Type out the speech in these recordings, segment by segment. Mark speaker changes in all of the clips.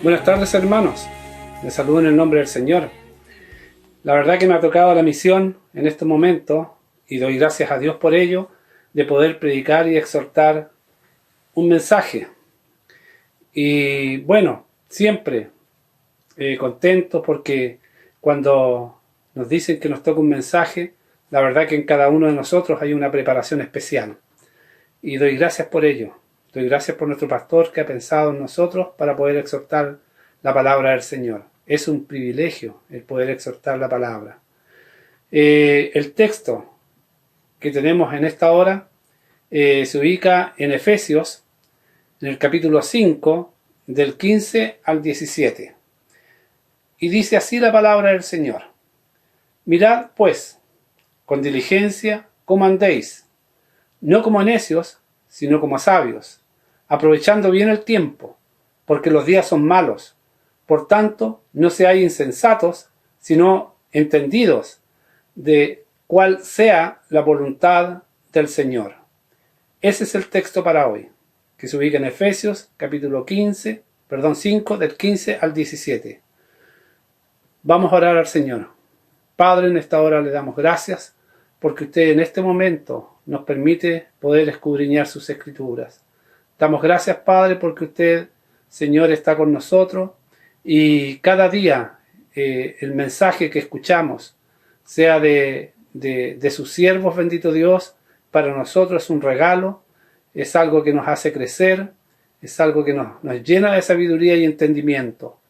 Speaker 1: Buenas tardes, hermanos. Les saludo en el nombre del Señor. La verdad que me ha tocado la misión en este momento, y doy gracias a Dios por ello, de poder predicar y exhortar un mensaje. Y bueno, siempre contento porque cuando nos dicen que nos toca un mensaje, la verdad que en cada uno de nosotros hay una preparación especial. Y doy gracias por ello. Doy gracias por nuestro pastor que ha pensado en nosotros para poder exhortar la palabra del Señor. Es un privilegio el poder exhortar la palabra. El texto que tenemos en esta hora se ubica en Efesios, en el capítulo 5, del 15 al 17. Y dice así la palabra del Señor. Mirad, pues, con diligencia cómo andéis, no como necios, sino como sabios, aprovechando bien el tiempo, porque los días son malos. Por tanto, no seáis insensatos, sino entendidos de cuál sea la voluntad del Señor. Ese es el texto para hoy, que se ubica en Efesios, capítulo 5, del 15 al 17. Vamos a orar al Señor. Padre, en esta hora le damos gracias, porque usted en este momento nos permite poder escudriñar sus escrituras. Damos gracias, Padre, porque usted, Señor, está con nosotros y cada día el mensaje que escuchamos, sea de sus siervos, bendito Dios, para nosotros es un regalo, es algo que nos hace crecer, es algo que nos llena de sabiduría y entendimiento.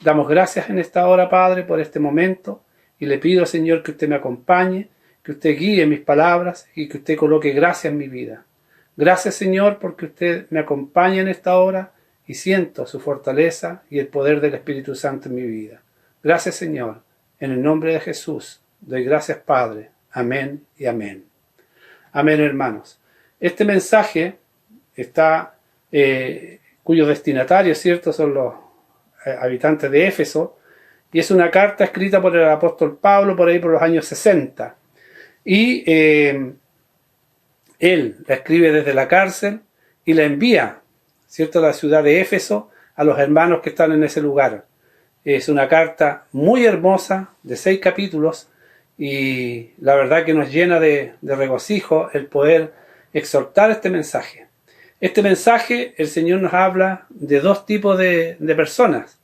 Speaker 1: Damos gracias en esta hora, Padre, por este momento y le pido, Señor, que usted me acompañe, que usted guíe mis palabras y que usted coloque gracia en mi vida. Gracias, Señor, porque usted me acompaña en esta hora y siento su fortaleza y el poder del Espíritu Santo en mi vida. Gracias, Señor. En el nombre de Jesús doy gracias, Padre. Amén y amén. Amén, hermanos. Este mensaje está, cuyos destinatarios, ¿cierto?, son los habitantes de Éfeso, y es una carta escrita por el apóstol Pablo por ahí por los años 60. Y él la escribe desde la cárcel y la envía, ¿cierto?, a la ciudad de Éfeso, a los hermanos que están en ese lugar. Es una carta muy hermosa, de 6 capítulos, y la verdad que nos llena de regocijo el poder exhortar este mensaje. Este mensaje, el Señor nos habla de dos tipos de personas.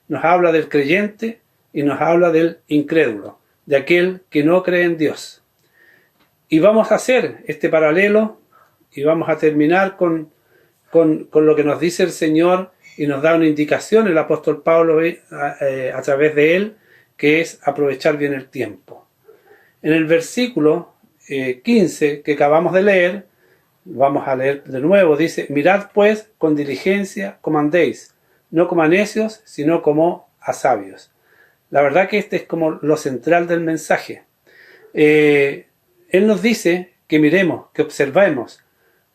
Speaker 1: Nos habla del creyente y nos habla del incrédulo, de aquel que no cree en Dios. Y vamos a hacer este paralelo y vamos a terminar con lo que nos dice el Señor y nos da una indicación el apóstol Pablo a través de él, que es aprovechar bien el tiempo. En el versículo 15 que acabamos de leer, vamos a leer de nuevo, dice: mirad pues con diligencia cómo andéis, no como a necios, sino como a sabios. La verdad que este es como lo central del mensaje. Él nos dice que miremos, que observemos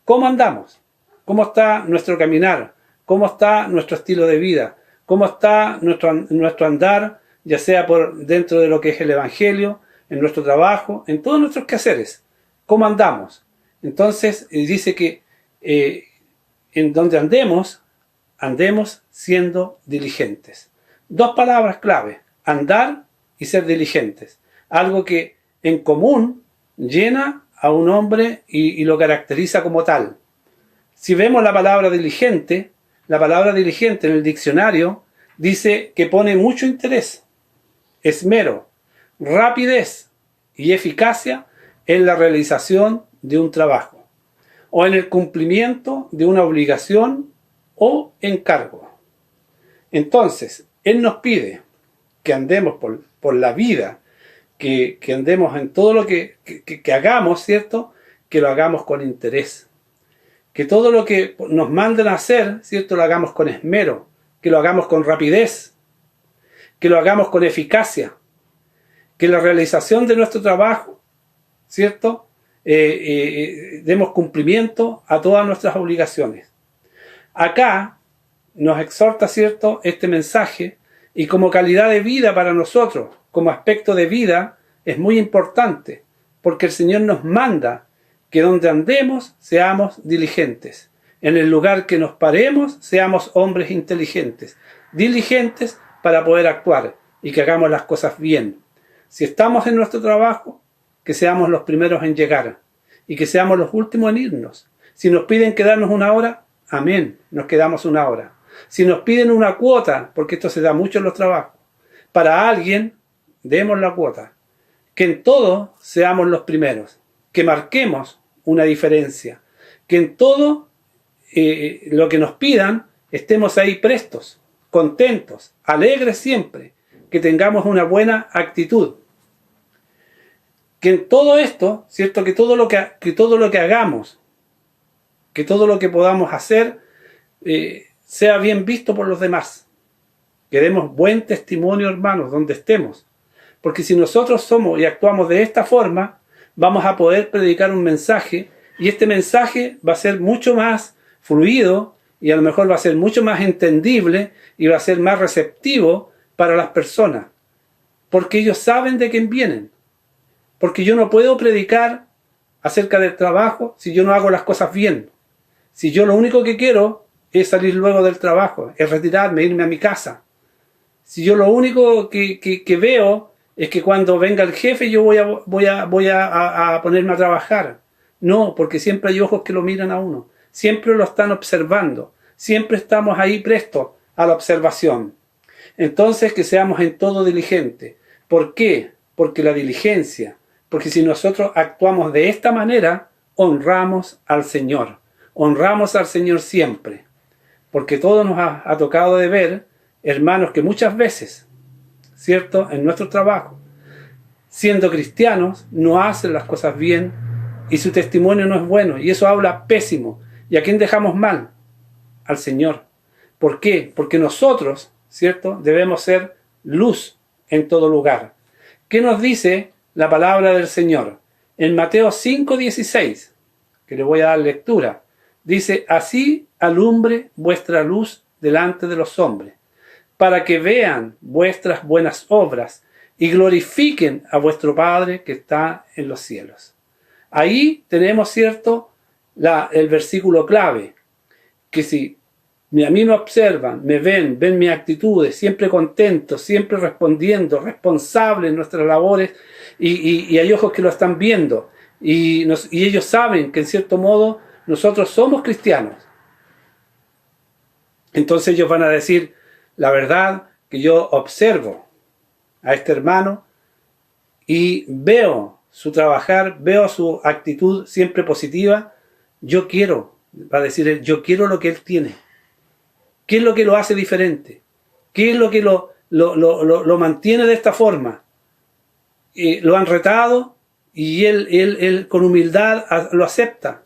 Speaker 1: cómo andamos, cómo está nuestro caminar, cómo está nuestro estilo de vida, cómo está nuestro andar, ya sea por dentro de lo que es el Evangelio, en nuestro trabajo, en todos nuestros quehaceres, cómo andamos. Entonces dice que en donde andemos siendo diligentes. Dos palabras clave: andar y ser diligentes. Algo que en común llena a un hombre y lo caracteriza como tal. Si vemos la palabra diligente en el diccionario dice que pone mucho interés, esmero, rapidez y eficacia en la realización de un trabajo o en el cumplimiento de una obligación o encargo. Entonces, Él nos pide que andemos por la vida, que andemos en todo lo que hagamos, ¿cierto?, que lo hagamos con interés. Que todo lo que nos manden a hacer, ¿cierto?, lo hagamos con esmero, que lo hagamos con rapidez, que lo hagamos con eficacia, que la realización de nuestro trabajo, ¿cierto?, demos cumplimiento a todas nuestras obligaciones. Acá nos exhorta, ¿cierto?, este mensaje, y como calidad de vida para nosotros, como aspecto de vida, es muy importante, porque el Señor nos manda que donde andemos seamos diligentes. En el lugar que nos paremos, seamos hombres inteligentes, diligentes para poder actuar y que hagamos las cosas bien. Si estamos en nuestro trabajo, que seamos los primeros en llegar y que seamos los últimos en irnos. Si nos piden quedarnos una hora, amén, nos quedamos una hora. Si nos piden una cuota, porque esto se da mucho en los trabajos, para alguien, demos la cuota. Que en todo seamos los primeros, que marquemos una diferencia, que en todo lo que nos pidan estemos ahí prestos, contentos, alegres siempre, que tengamos una buena actitud. Que en todo esto, ¿cierto? Que todo lo que hagamos, que todo lo que podamos hacer sea bien visto por los demás. Que demos buen testimonio, hermanos, donde estemos. Porque si nosotros somos y actuamos de esta forma, vamos a poder predicar un mensaje y este mensaje va a ser mucho más fluido y a lo mejor va a ser mucho más entendible y va a ser más receptivo para las personas. Porque ellos saben de quién vienen. Porque yo no puedo predicar acerca del trabajo si yo no hago las cosas bien. Si yo lo único que quiero es salir luego del trabajo, es retirarme, irme a mi casa. Si yo lo único que veo es que cuando venga el jefe yo voy a ponerme a trabajar. No, porque siempre hay ojos que lo miran a uno. Siempre lo están observando. Siempre estamos ahí prestos a la observación. Entonces que seamos en todo diligentes. ¿Por qué? Porque la diligencia. Porque si nosotros actuamos de esta manera, honramos al Señor. Honramos al Señor siempre. Porque todo nos ha tocado de ver, hermanos, que muchas veces, ¿cierto?, en nuestro trabajo, siendo cristianos, no hacen las cosas bien y su testimonio no es bueno. Y eso habla pésimo. ¿Y a quién dejamos mal? Al Señor. ¿Por qué? Porque nosotros, ¿cierto?, debemos ser luz en todo lugar. ¿Qué nos dice la palabra del Señor? En Mateo 5:16, que le voy a dar lectura, dice: así alumbre vuestra luz delante de los hombres, para que vean vuestras buenas obras y glorifiquen a vuestro Padre que está en los cielos. Ahí tenemos, ¿cierto?, el versículo clave, que si a mí me observan, me ven mis actitudes, siempre contento, siempre respondiendo, responsable en nuestras labores, y hay ojos que lo están viendo, y ellos saben que en cierto modo nosotros somos cristianos. Entonces ellos van a decir: la verdad que yo observo a este hermano y veo su trabajar, veo su actitud siempre positiva, yo quiero, va a decir él, yo quiero lo que él tiene. ¿Qué es lo que lo hace diferente? ¿Qué es lo que lo mantiene de esta forma? Lo han retado y él con humildad lo acepta.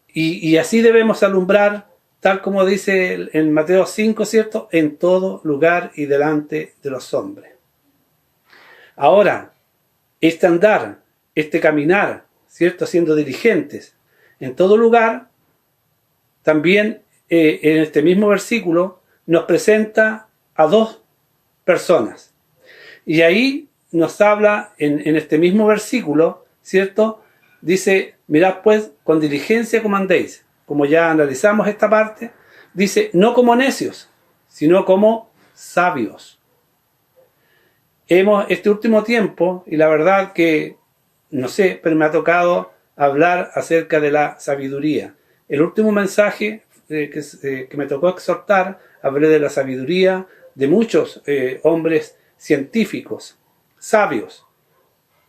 Speaker 1: Y así debemos alumbrar, tal como dice en Mateo 5, ¿cierto?, en todo lugar y delante de los hombres. Ahora, este andar, este caminar, ¿cierto?, siendo diligentes en todo lugar, también en este mismo versículo nos presenta a dos personas. Y ahí nos habla en este mismo versículo, ¿cierto?, dice: mirad pues con diligencia como andéis. Como ya analizamos esta parte, dice: no como necios, sino como sabios. Este último tiempo, y la verdad que, no sé, pero me ha tocado hablar acerca de la sabiduría. El último mensaje que me tocó exhortar, hablé de la sabiduría de muchos hombres científicos, sabios.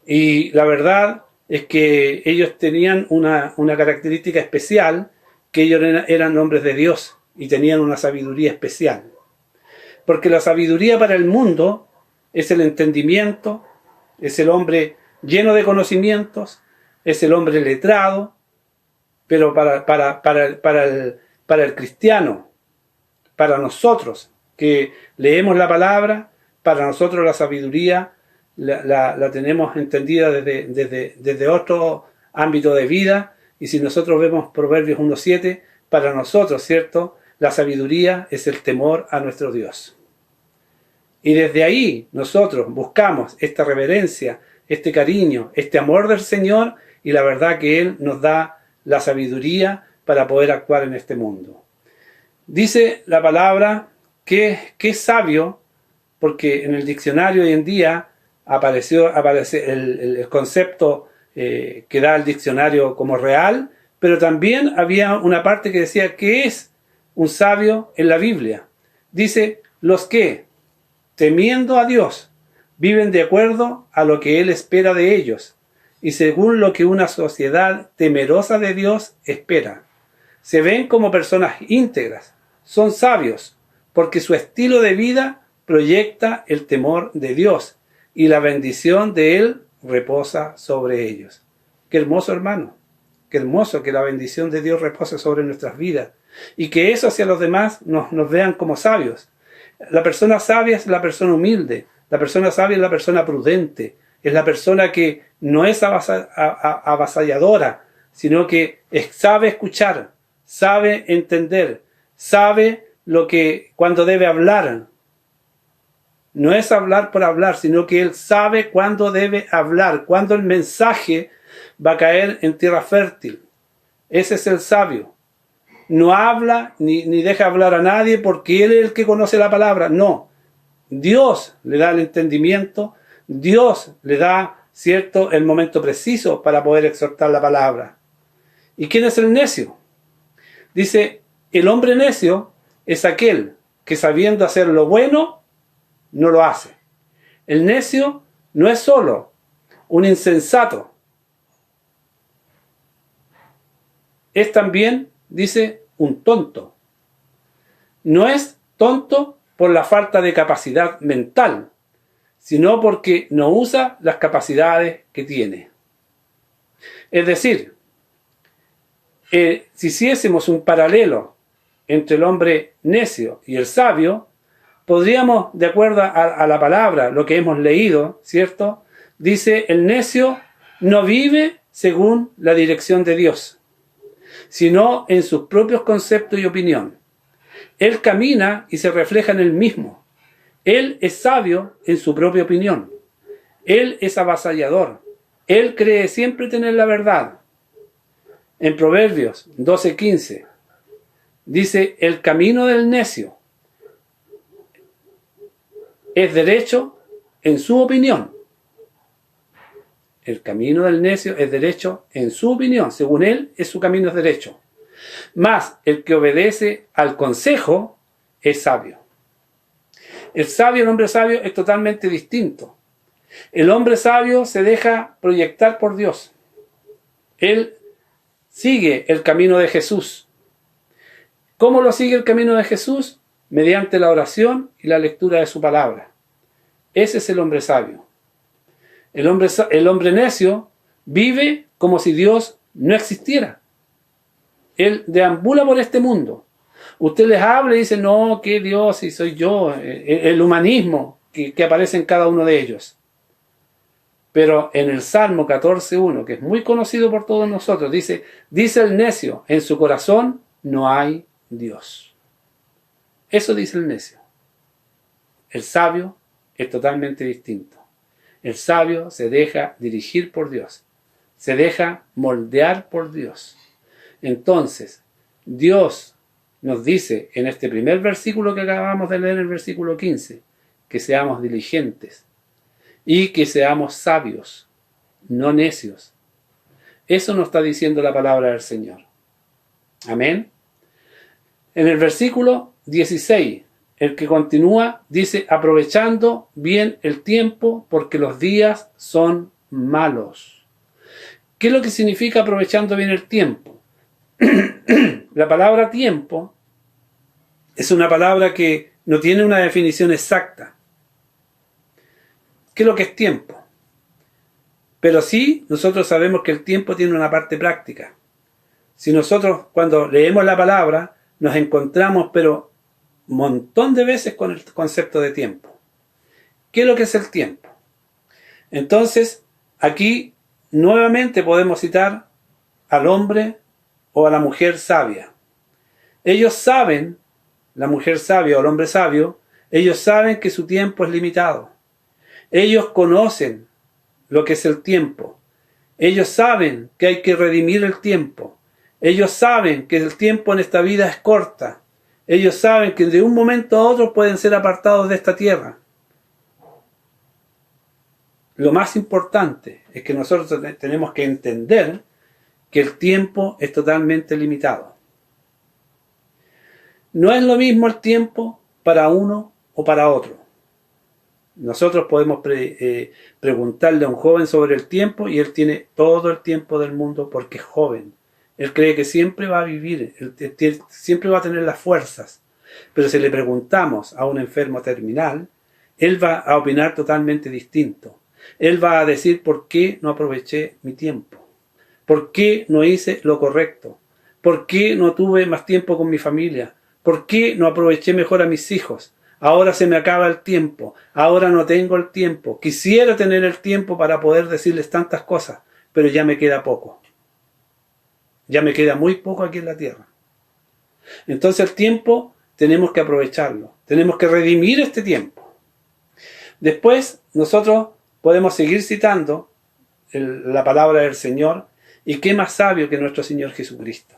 Speaker 1: Y la verdad es que ellos tenían una característica especial, que ellos eran hombres de Dios y tenían una sabiduría especial. Porque la sabiduría para el mundo es el entendimiento, es el hombre lleno de conocimientos, es el hombre letrado, pero para el cristiano, para nosotros que leemos la palabra, para nosotros la sabiduría la tenemos entendida desde otro ámbito de vida. Y si nosotros vemos Proverbios 1:7, para nosotros, ¿cierto?, la sabiduría es el temor a nuestro Dios. Y desde ahí nosotros buscamos esta reverencia, este cariño, este amor del Señor, y la verdad que Él nos da la sabiduría para poder actuar en este mundo. Dice la palabra que es sabio, porque en el diccionario hoy en día aparece el concepto que da el diccionario como real, pero también había una parte que decía que es un sabio en la Biblia. Dice, los que, temiendo a Dios, viven de acuerdo a lo que Él espera de ellos, y según lo que una sociedad temerosa de Dios espera. Se ven como personas íntegras, son sabios, porque su estilo de vida proyecta el temor de Dios, y la bendición de Él reposa sobre ellos. Qué hermoso, hermano. Qué hermoso que la bendición de Dios repose sobre nuestras vidas y que eso hacia los demás nos vean como sabios. La persona sabia es la persona humilde, la persona sabia es la persona prudente, es la persona que no es avasalladora, sino que sabe escuchar, sabe entender, sabe cuando debe hablar. No es hablar por hablar, sino que él sabe cuándo debe hablar, cuándo el mensaje va a caer en tierra fértil. Ese es el sabio. No habla ni deja hablar a nadie porque él es el que conoce la palabra. No. Dios le da el entendimiento, Dios le da, ¿cierto?, el momento preciso para poder exhortar la palabra. ¿Y quién es el necio? Dice, el hombre necio es aquel que sabiendo hacer lo bueno, no lo hace. El necio no es solo un insensato. Es también, dice, un tonto. No es tonto por la falta de capacidad mental, sino porque no usa las capacidades que tiene. Es decir, si hiciésemos un paralelo entre el hombre necio y el sabio, podríamos, de acuerdo a la palabra, lo que hemos leído, ¿cierto? Dice, el necio no vive según la dirección de Dios, sino en sus propios conceptos y opinión. Él camina y se refleja en él mismo. Él es sabio en su propia opinión. Él es avasallador. Él cree siempre tener la verdad. En Proverbios 12:15 dice, el camino del necio es derecho en su opinión. El camino del necio es derecho en su opinión. Según él, su camino es derecho. Mas el que obedece al consejo es sabio. El hombre sabio es totalmente distinto. El hombre sabio se deja proyectar por Dios. Él sigue el camino de Jesús. ¿Cómo lo sigue el camino de Jesús? Mediante la oración y la lectura de su palabra. Ese es el hombre sabio. El hombre necio vive como si Dios no existiera. Él deambula por este mundo. Usted les habla y dice, no, que Dios, si soy yo, el humanismo que aparece en cada uno de ellos. Pero en el Salmo 14:1, que es muy conocido por todos nosotros, dice el necio, en su corazón no hay Dios. Eso dice el necio. El sabio es totalmente distinto. El sabio se deja dirigir por Dios, se deja moldear por Dios. Entonces, Dios nos dice en este primer versículo que acabamos de leer, el versículo 15, que seamos diligentes y que seamos sabios, no necios. Eso nos está diciendo la palabra del Señor. Amén. En el versículo 16, el que continúa, dice, aprovechando bien el tiempo porque los días son malos. ¿Qué es lo que significa aprovechando bien el tiempo? La palabra tiempo es una palabra que no tiene una definición exacta. ¿Qué es lo que es tiempo? Pero sí, nosotros sabemos que el tiempo tiene una parte práctica. Si nosotros cuando leemos la palabra nos encontramos, pero un montón de veces con el concepto de tiempo. ¿Qué es lo que es el tiempo? Entonces, aquí nuevamente podemos citar al hombre o a la mujer sabia. Ellos saben, la mujer sabia o el hombre sabio, ellos saben que su tiempo es limitado. Ellos conocen lo que es el tiempo. Ellos saben que hay que redimir el tiempo. Ellos saben que el tiempo en esta vida es corta. Ellos saben que de un momento a otro pueden ser apartados de esta tierra. Lo más importante es que nosotros tenemos que entender que el tiempo es totalmente limitado. No es lo mismo el tiempo para uno o para otro. Nosotros podemos preguntarle a un joven sobre el tiempo y él tiene todo el tiempo del mundo porque es joven. Él cree que siempre va a vivir, siempre va a tener las fuerzas. Pero si le preguntamos a un enfermo terminal, él va a opinar totalmente distinto. Él va a decir por qué no aproveché mi tiempo, por qué no hice lo correcto, por qué no tuve más tiempo con mi familia, por qué no aproveché mejor a mis hijos. Ahora se me acaba el tiempo, ahora no tengo el tiempo. Quisiera tener el tiempo para poder decirles tantas cosas, pero ya me queda poco. Ya me queda muy poco aquí en la tierra. Entonces el tiempo tenemos que aprovecharlo, tenemos que redimir este tiempo. Después nosotros podemos seguir citando la palabra del Señor, y qué más sabio que nuestro Señor Jesucristo.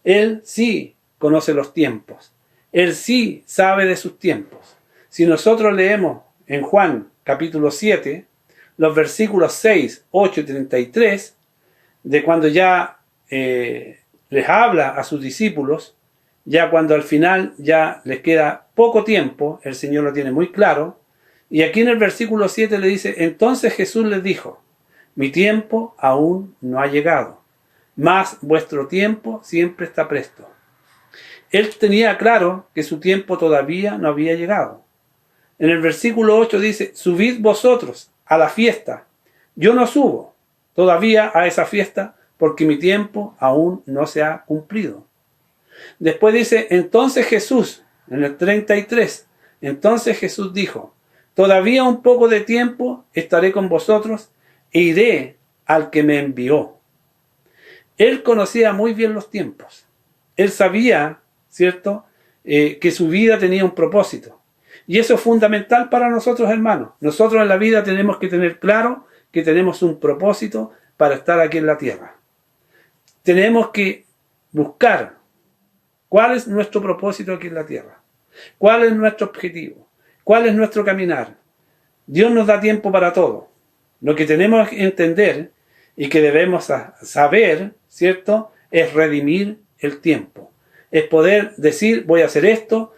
Speaker 1: Él sí conoce los tiempos. Él sí sabe de sus tiempos. Si nosotros leemos en Juan capítulo 7, los versículos 6, 8 y 33, de cuando ya les habla a sus discípulos, ya cuando al final ya les queda poco tiempo, el Señor lo tiene muy claro, y aquí en el versículo 7 le dice, entonces Jesús les dijo, mi tiempo aún no ha llegado, mas vuestro tiempo siempre está presto. Él tenía claro que su tiempo todavía no había llegado. En el versículo 8 dice, subid vosotros a la fiesta. Yo no subo todavía a esa fiesta porque mi tiempo aún no se ha cumplido. Después dice, entonces Jesús, en el 33, entonces Jesús dijo, todavía un poco de tiempo estaré con vosotros e iré al que me envió. Él conocía muy bien los tiempos. Él sabía, ¿cierto?, que su vida tenía un propósito. Y eso es fundamental para nosotros, hermanos. Nosotros en la vida tenemos que tener claro que tenemos un propósito para estar aquí en la tierra. Tenemos que buscar cuál es nuestro propósito aquí en la tierra. ¿Cuál es nuestro objetivo? ¿Cuál es nuestro caminar? Dios nos da tiempo para todo. Lo que tenemos que entender y que debemos saber, ¿cierto?, es redimir el tiempo. Es poder decir, voy a hacer esto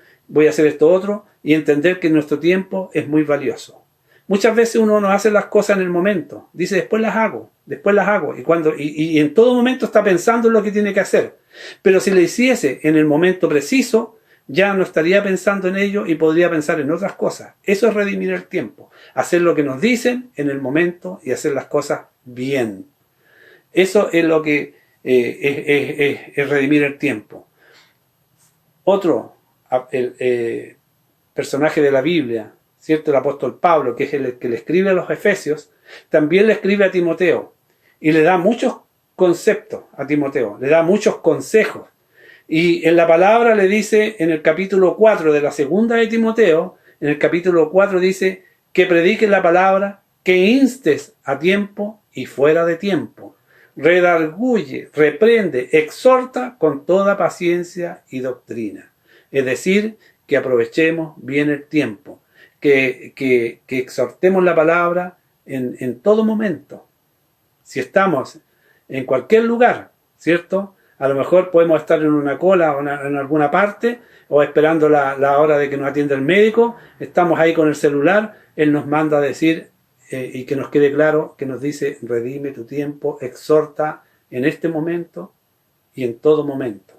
Speaker 1: otro, y entender que nuestro tiempo es muy valioso. Muchas veces uno no hace las cosas en el momento. Dice, después las hago. Y en todo momento está pensando en lo que tiene que hacer. Pero si lo hiciese en el momento preciso, ya no estaría pensando en ello y podría pensar en otras cosas. Eso es redimir el tiempo. Hacer lo que nos dicen en el momento y hacer las cosas bien. Eso es lo que es redimir el tiempo. Otro personaje de la Biblia, ¿cierto?, el apóstol Pablo, que es el que le escribe a los Efesios, también le escribe a Timoteo y le da muchos conceptos a Timoteo, le da muchos consejos. Y en la palabra le dice en el capítulo 4 de la segunda de Timoteo, en el capítulo 4 dice que prediques la palabra, que instes a tiempo y fuera de tiempo, redarguye, reprende, exhorta con toda paciencia y doctrina. Es decir, que aprovechemos bien el tiempo, que exhortemos la palabra en todo momento. Si estamos en cualquier lugar, ¿cierto?, a lo mejor podemos estar en una cola o en alguna parte, o esperando la hora de que nos atienda el médico, estamos ahí con el celular, él nos manda a decir, y que nos quede claro, que nos dice, redime tu tiempo, exhorta en este momento y en todo momento.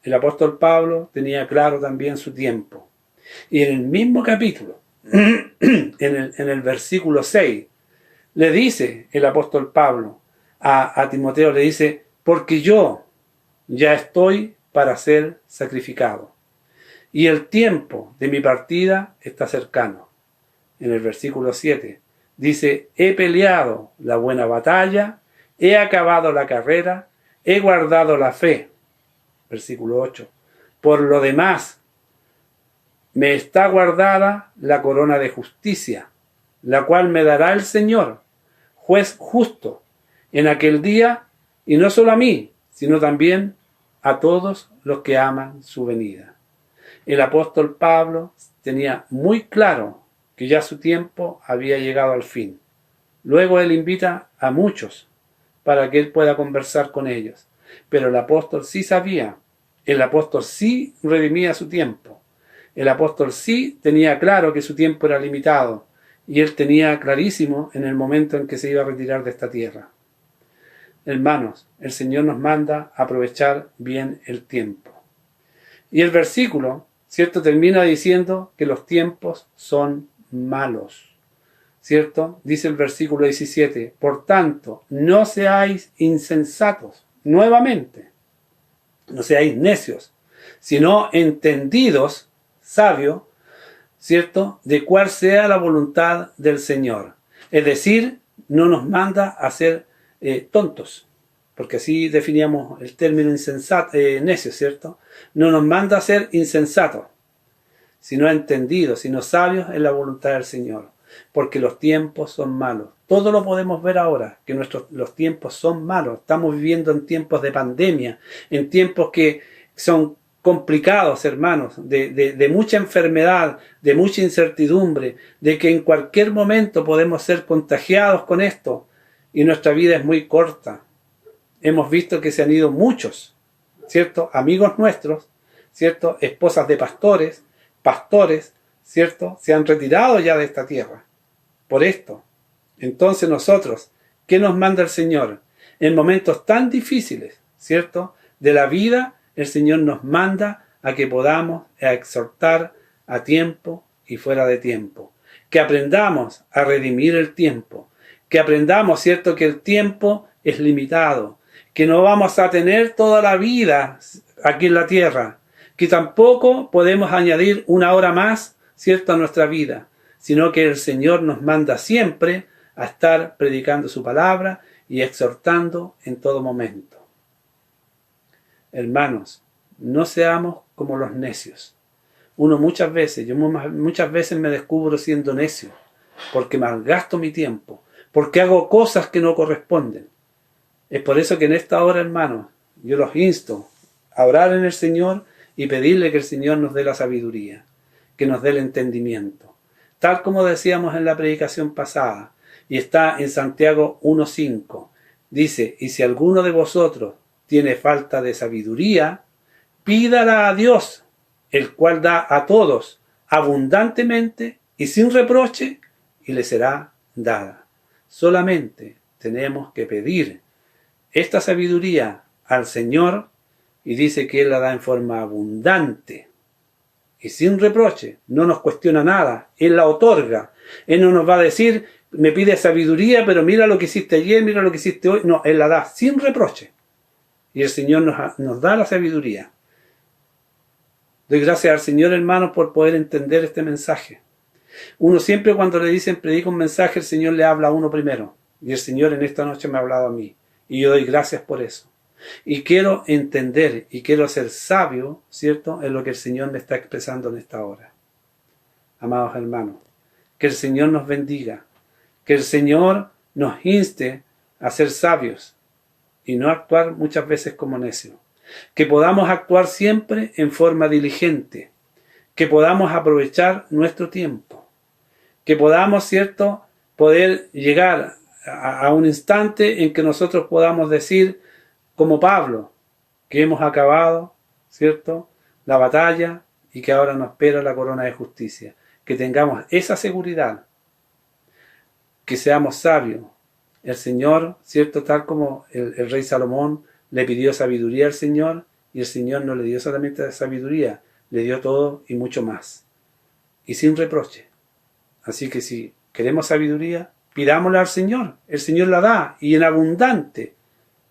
Speaker 1: El apóstol Pablo tenía claro también su tiempo. Y en el mismo capítulo, en el versículo 6, le dice el apóstol Pablo a Timoteo, le dice, porque yo ya estoy para ser sacrificado, y el tiempo de mi partida está cercano. En el versículo 7 dice, he peleado la buena batalla, he acabado la carrera, he guardado la fe. Versículo 8, por lo demás, me está guardada la corona de justicia, la cual me dará el Señor, juez justo, en aquel día, Y no solo a mí, sino también a todos los que aman su venida. El apóstol Pablo tenía muy claro que ya su tiempo había llegado al fin. Luego él invita a muchos para que él pueda conversar con ellos. Pero el apóstol sí sabía, el apóstol sí redimía su tiempo. El apóstol sí tenía claro que su tiempo era limitado y él tenía clarísimo en el momento en que se iba a retirar de esta tierra. Hermanos, el Señor nos manda a aprovechar bien el tiempo. Y el versículo, ¿cierto?, termina diciendo que los tiempos son malos. ¿Cierto? Dice el versículo 17, por tanto, no seáis insensatos, nuevamente, no seáis necios, sino entendidos, sabios, ¿cierto?, de cuál sea la voluntad del Señor. Es decir, no nos manda a ser tontos, porque así definíamos el término insensato, necio, ¿cierto? No nos manda a ser insensatos, sino entendidos, sino sabios en la voluntad del Señor. Porque los tiempos son malos. Todo lo podemos ver ahora, que los tiempos son malos. Estamos viviendo en tiempos de pandemia, en tiempos que son complicados, hermanos, de mucha enfermedad, de mucha incertidumbre, de que en cualquier momento podemos ser contagiados con esto, y nuestra vida es muy corta. Hemos visto que se han ido muchos, ¿cierto?, amigos nuestros, ¿cierto?, esposas de pastores, ¿cierto?, se han retirado ya de esta tierra por esto. Entonces nosotros, ¿qué nos manda el Señor? En momentos tan difíciles, ¿cierto?, de la vida, el Señor nos manda a que podamos exhortar a tiempo y fuera de tiempo. Que aprendamos a redimir el tiempo. Que aprendamos, ¿cierto?, que el tiempo es limitado. Que no vamos a tener toda la vida aquí en la tierra. Que tampoco podemos añadir una hora más, ¿cierto?, a nuestra vida, sino que el Señor nos manda siempre a estar predicando su palabra y exhortando en todo momento. Hermanos, no seamos como los necios. Yo muchas veces me descubro siendo necio, porque malgasto mi tiempo, porque hago cosas que no corresponden. Es por eso que en esta hora, hermanos, yo los insto a orar en el Señor y pedirle que el Señor nos dé la sabiduría, que nos dé el entendimiento. Tal como decíamos en la predicación pasada, y está en Santiago 1:5, dice, y si alguno de vosotros tiene falta de sabiduría, pídala a Dios, el cual da a todos abundantemente y sin reproche, y le será dada. Solamente tenemos que pedir esta sabiduría al Señor, y dice que Él la da en forma abundante y sin reproche. No nos cuestiona nada, Él la otorga. Él no nos va a decir, me pide sabiduría, pero mira lo que hiciste ayer, mira lo que hiciste hoy. No, Él la da sin reproche. Y el Señor nos da la sabiduría. Doy gracias al Señor, hermanos, por poder entender este mensaje. Uno siempre, cuando le dicen predica un mensaje, el Señor le habla a uno primero. Y el Señor en esta noche me ha hablado a mí. Y yo doy gracias por eso. Y quiero entender y quiero ser sabio, ¿cierto?, en lo que el Señor me está expresando en esta hora. Amados hermanos, que el Señor nos bendiga, que el Señor nos inste a ser sabios y no actuar muchas veces como necios. Que podamos actuar siempre en forma diligente, que podamos aprovechar nuestro tiempo, que podamos, ¿cierto?, poder llegar a un instante en que nosotros podamos decir, como Pablo, que hemos acabado, ¿cierto?, la batalla y que ahora nos espera la corona de justicia. Que tengamos esa seguridad, que seamos sabios. El Señor, ¿cierto?, tal como el rey Salomón le pidió sabiduría al Señor, y el Señor no le dio solamente sabiduría, le dio todo y mucho más. Y sin reproche. Así que si queremos sabiduría, pidámosla al Señor. El Señor la da, y en abundante.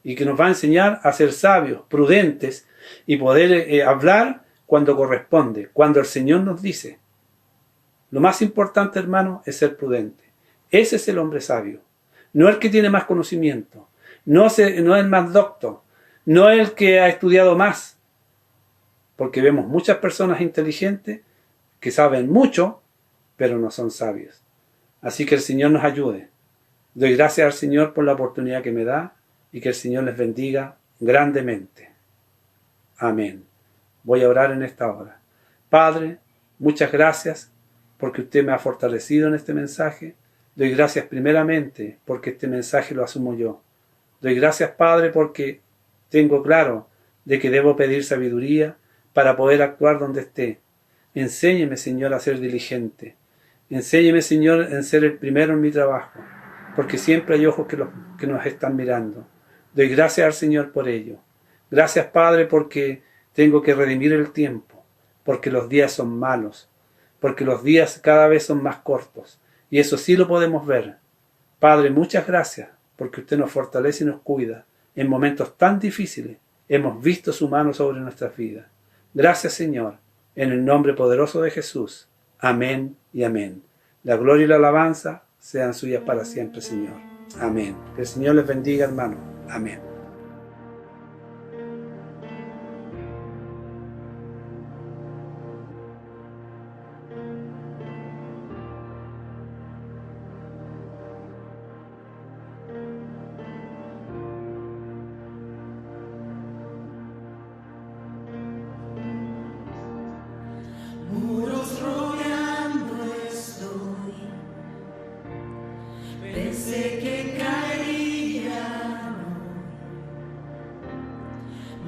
Speaker 1: Y que nos va a enseñar a ser sabios, prudentes, y poder hablar cuando corresponde, cuando el Señor nos dice. Lo más importante, hermano, es ser prudente. Ese es el hombre sabio. No el que tiene más conocimiento, no es el más docto, no es el que ha estudiado más. Porque vemos muchas personas inteligentes que saben mucho, pero no son sabios. Así que el Señor nos ayude. Doy gracias al Señor por la oportunidad que me da y que el Señor les bendiga grandemente. Amén. Voy a orar en esta hora. Padre, muchas gracias porque usted me ha fortalecido en este mensaje. Doy gracias primeramente porque este mensaje lo asumo yo. Doy gracias, Padre, porque tengo claro de que debo pedir sabiduría para poder actuar donde esté. Enséñeme, Señor, a ser diligente. Enséñeme, Señor, en ser el primero en mi trabajo, porque siempre hay ojos que nos están mirando. Doy gracias al Señor por ello. Gracias, Padre, porque tengo que redimir el tiempo, porque los días son malos, porque los días cada vez son más cortos, y eso sí lo podemos ver. Padre, muchas gracias, porque usted nos fortalece y nos cuida. En momentos tan difíciles hemos visto su mano sobre nuestras vidas. Gracias, Señor, en el nombre poderoso de Jesús. Amén y amén. La gloria y la alabanza sean suyas para siempre, Señor. Amén. Que el Señor les bendiga, hermano. Amén.
Speaker 2: Muros rodeando estoy, pensé que caería hoy,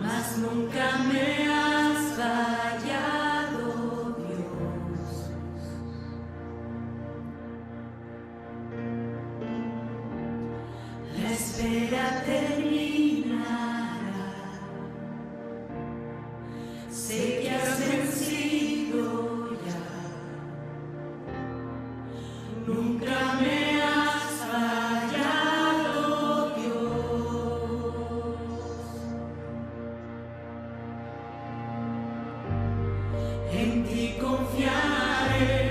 Speaker 2: mas nunca me has fallado, Dios. La espera terminará, sé que has vencido ya, nunca me has fallado, Dios. En ti confiaré.